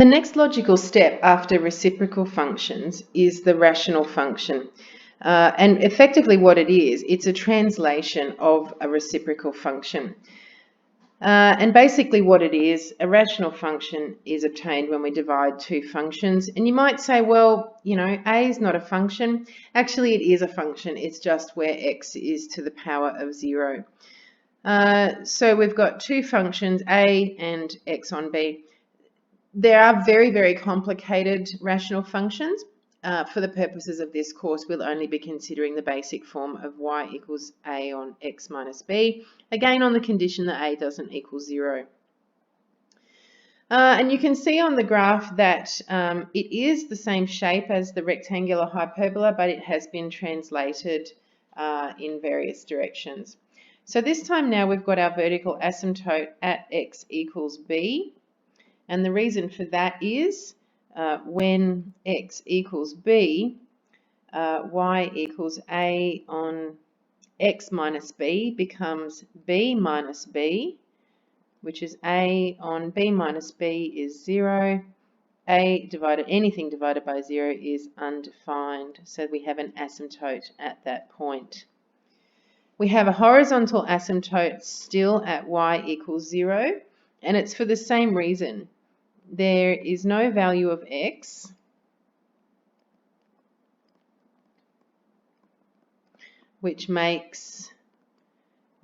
The next logical step after reciprocal functions is the rational function. And effectively what it is, it's a translation of a reciprocal function. And basically what it is, a rational function is obtained when we divide two functions. And you might say, well, you know, a is not a function. Actually, it is a function. It's just where x is to the power of 0. So we've got two functions, a and x on b. There are very, very complicated rational functions. For the purposes of this course, we'll only be considering the basic form of y equals a on x minus b, again on the condition that a doesn't equal 0. And you can see on the graph that it is the same shape as the rectangular hyperbola, but it has been translated in various directions. So this time now we've got our vertical asymptote at x equals b. And the reason for that is when x equals b, y equals a on x minus b becomes b minus b, which is a on b minus b is 0. Anything divided by 0 is undefined. So we have an asymptote at that point. We have a horizontal asymptote still at y equals 0, and it's for the same reason. There is no value of x, which makes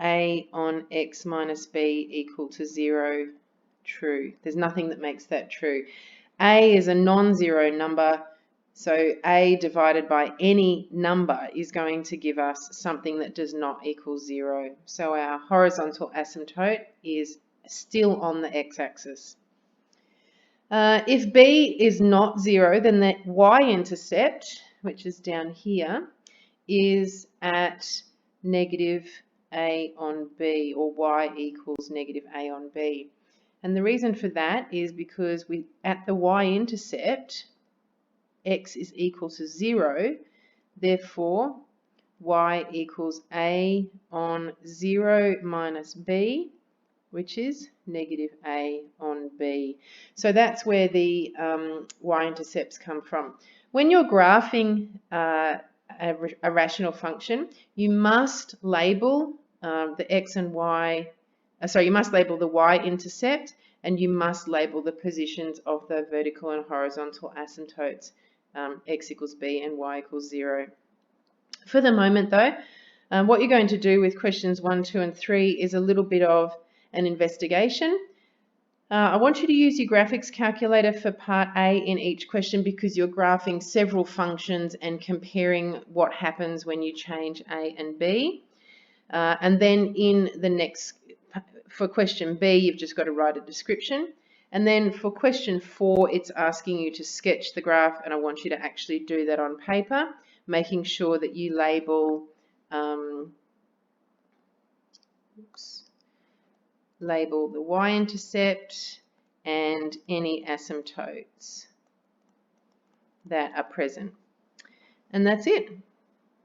a on x minus b equal to 0 true. There's nothing that makes that true. A is a non-zero number, so a divided by any number is going to give us something that does not equal 0. So our horizontal asymptote is still on the x-axis. If b is not 0, then the y-intercept, which is down here, is at negative a on b, or y equals negative a on b. And the reason for that is because at the y-intercept, x is equal to 0, therefore y equals a on 0 minus b, which is negative a on b. So that's where the y-intercepts come from. When you're graphing a rational function, you must label the x and y, you must label the y-intercept, and you must label the positions of the vertical and horizontal asymptotes, x equals b and y equals 0. For the moment though, what you're going to do with questions 1, 2 and 3 is a little bit of an investigation. I want you to use your graphics calculator for part A in each question, because you're graphing several functions and comparing what happens when you change A and B. And then for question B, you've just got to write a description. And then for question 4, it's asking you to sketch the graph, and I want you to actually do that on paper, making sure that you label label the y-intercept and any asymptotes that are present. And that's it.